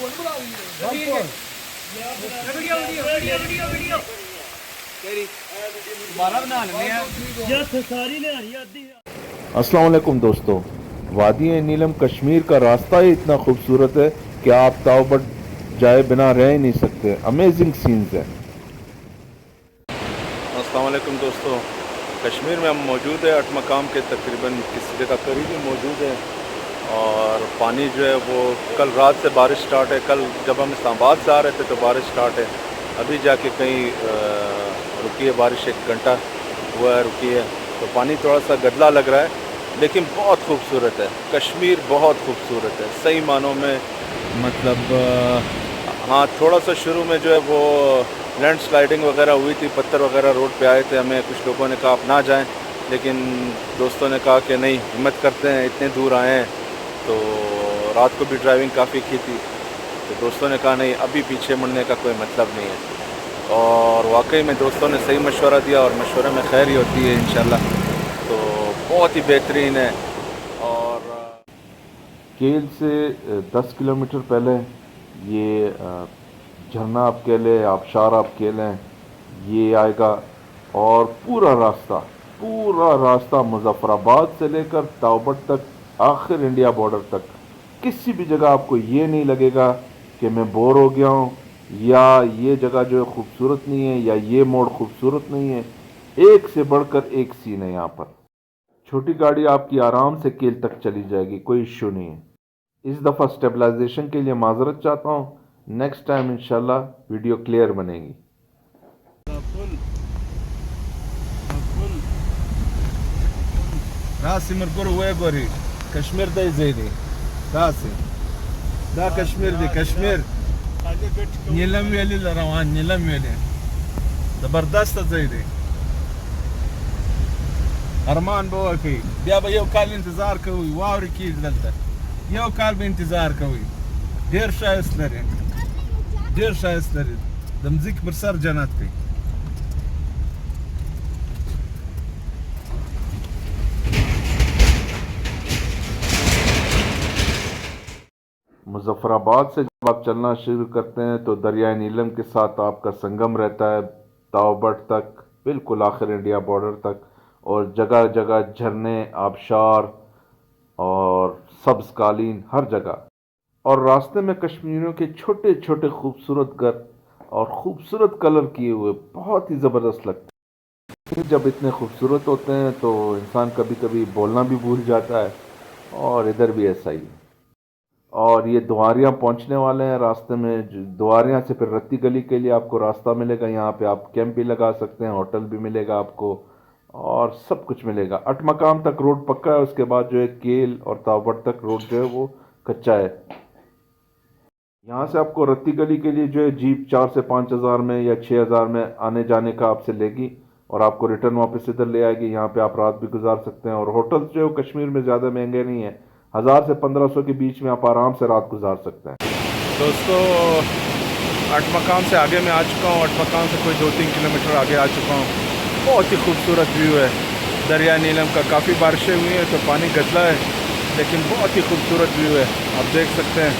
अस्सलाम वालेकुम दोस्तों, वादी नीलम कश्मीर का रास्ता ही इतना खूबसूरत है कि आप ताओबट जाए बिना रह ही नहीं सकते। अमेजिंग सीन्स है। अस्सलाम वालेकुम दोस्तों, कश्मीर में हम मौजूद है अट मकाम के तकरीबन किसी जगह करीब ही मौजूद है। और पानी जो है वो कल रात से बारिश स्टार्ट है। कल जब हम इस्लामाबाद से आ रहे थे तो बारिश स्टार्ट है। अभी जाके कहीं रुकी है बारिश, 1 घंटा हुआ है रुकी है, तो पानी थोड़ा सा गदला लग रहा है, लेकिन बहुत खूबसूरत है। कश्मीर बहुत खूबसूरत है सही मानों में। मतलब हाँ, थोड़ा सा शुरू में जो है वो लैंड स्लाइडिंग वगैरह हुई थी, पत्थर वगैरह रोड पे आए थे। हमें कुछ लोगों ने कहा आप ना जाएं, लेकिन दोस्तों ने कहा कि नहीं, हिम्मत करते हैं, इतने दूर आए हैं। तो रात को भी ड्राइविंग काफ़ी की थी, तो दोस्तों ने कहा नहीं, अभी पीछे मुड़ने का कोई मतलब नहीं है। और वाकई में दोस्तों ने सही मशवरा दिया और मशवरे में खैर ही होती है इंशाल्लाह। तो बहुत ही बेहतरीन है। और केल से 10 किलोमीटर पहले ये झरना आप कह लें, आबशार आप कह लें, ये आएगा। और पूरा रास्ता मुजफ्फराबाद से लेकर ताओबट तक, आखिर इंडिया बॉर्डर तक, किसी भी जगह आपको ये नहीं लगेगा कि मैं बोर हो गया हूँ, या ये जगह जो है खूबसूरत नहीं है, या ये मोड़ खूबसूरत नहीं है। एक से बढ़कर एक सीन है यहाँ पर। छोटी गाड़ी आपकी आराम से केल तक चली जाएगी, कोई इश्यू नहीं है। इस दफ़ा स्टेबलाइजेशन के लिए माजरत चाहता हूँ। नेक्स्ट टाइम इंशाल्लाह वीडियो क्लियर बनेगी। रासिमरपुर हुए गोरी कश्मीर दे ज़ेरी रासि दा कश्मीर दी कश्मीर नीलम वेली रवान नीलम वेली ज़बरदस्त ज़ेरी अरमान बो की बिया यो काल इंतजार कोई वावर की दलता यो काल भी इंतजार कोई ढेर शायस्त लरे दमजिक पर सर जन्नत की। मुजफ्फराबाद से जब आप चलना शुरू करते हैं तो दरिया नीलम के साथ आपका संगम रहता है ताओबट तक, बिल्कुल आखिर इंडिया बॉर्डर तक। और जगह जगह झरने, आबशार और सब्ज कालीन हर जगह। और रास्ते में कश्मीरियों के छोटे छोटे खूबसूरत घर और खूबसूरत कलर किए हुए बहुत ही ज़बरदस्त लगते हैं। जब इतने खूबसूरत होते हैं तो इंसान कभी कभी बोलना भी भूल जाता है, और इधर भी ऐसा ही है। और ये द्वारियाँ पहुंचने वाले हैं। रास्ते में द्वारियाँ से फिर रत्ती गली के लिए आपको रास्ता मिलेगा। यहाँ पे आप कैंप भी लगा सकते हैं, होटल भी मिलेगा आपको, और सब कुछ मिलेगा। अट मकाम तक रोड पक्का है, उसके बाद जो है केल और ताओबट तक रोड जो है वो कच्चा है। यहाँ से आपको रत्ती गली के लिए जो है जीप 4 से 5 हज़ार में या 6 हज़ार में आने जाने का आपसे लेगी, और आपको रिटर्न वापस इधर ले आएगी। यहाँ पे आप रात भी गुजार सकते हैं। और होटल जो है कश्मीर में ज़्यादा महंगे नहीं है, 1000 से 1500 के बीच में आप आराम से रात गुजार सकते हैं। दोस्तों, अट मकाम से आगे मैं आ चुका हूँ। अट मकाम से कोई 2-3 किलोमीटर आगे आ चुका हूँ। बहुत ही खूबसूरत व्यू है दरिया नीलम का। काफ़ी बारिशें हुई हैं तो पानी गदला है, लेकिन बहुत ही खूबसूरत व्यू है, आप देख सकते हैं।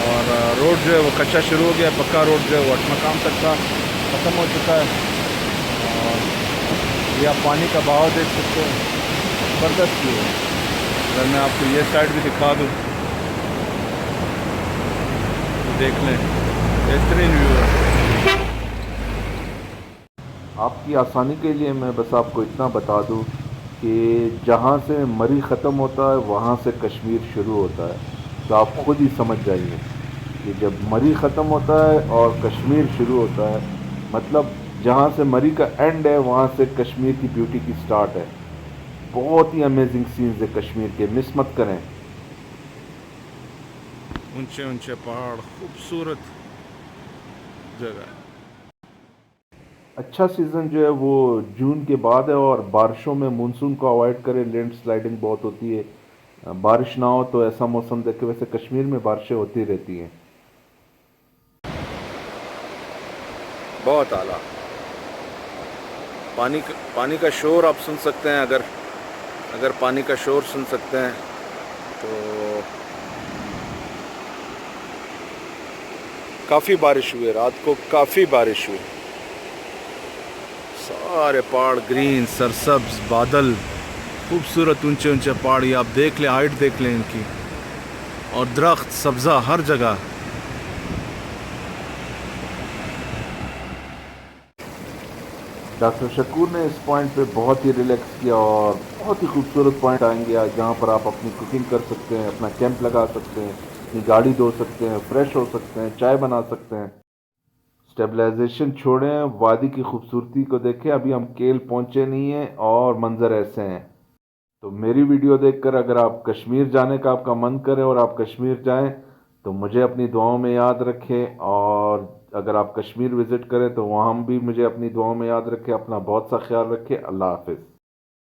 और रोड जो है वो कच्चा शुरू हो गया, पक्का रोड जो है वो अट मकाम तक का ख़त्म हो चुका है। और ये आप पानी का बहाव देख सकते हैं, ज़बरदस्त व्यू है। अगर मैं आपको ये साइड भी दिखा दूँ तो देख लें, बेहतरीन व्यू है। आपकी आसानी के लिए मैं बस आपको इतना बता दूं कि जहां से मरी ख़त्म होता है वहां से कश्मीर शुरू होता है। तो आप खुद ही समझ जाइए कि जब मरी ख़त्म होता है और कश्मीर शुरू होता है, मतलब जहां से मरी का एंड है वहां से कश्मीर की ब्यूटी की स्टार्ट है। बहुत ही अमेजिंग सीन्स है कश्मीर के, मिस मत करें। ऊंचे ऊंचे पहाड़, खूबसूरत जगह। अच्छा सीज़न जो है वो जून के बाद है, और बारिशों में मानसून को अवॉइड करें, लैंड स्लाइडिंग बहुत होती है। बारिश ना हो तो ऐसा मौसम देखे। वैसे कश्मीर में बारिशें होती रहती हैं। बहुत आला पानी का शोर आप सुन सकते हैं। अगर पानी का शोर सुन सकते हैं तो काफ़ी बारिश हुई है रात को, काफ़ी बारिश हुई। सारे पहाड़ ग्रीन, सरसब्ज बादल, खूबसूरत ऊंचे ऊंचे पहाड़, ये आप देख लें, हाइट देख लें इनकी, और दरख्त सब्ज़ा हर जगह। डॉक्टर शकूर ने इस पॉइंट पे बहुत ही रिलैक्स किया और बहुत ही खूबसूरत पॉइंट आएंगे आज, जहाँ पर आप अपनी कुकिंग कर सकते हैं, अपना कैंप लगा सकते हैं, अपनी गाड़ी धो सकते हैं, फ्रेश हो सकते हैं, चाय बना सकते हैं। स्टेबलाइजेशन छोड़ें, वादी की खूबसूरती को देखें। अभी हम केल पहुंचे नहीं हैं और मंजर ऐसे हैं। तो मेरी वीडियो देखकर अगर आप कश्मीर जाने का आपका मन करे और आप कश्मीर जाएं तो मुझे अपनी दुआओं में याद रखें, और अगर आप कश्मीर विज़िट करें तो वहाँ भी मुझे अपनी दुआओं में याद रखें। अपना बहुत सा ख्याल रखें। अल्लाह हाफिज़।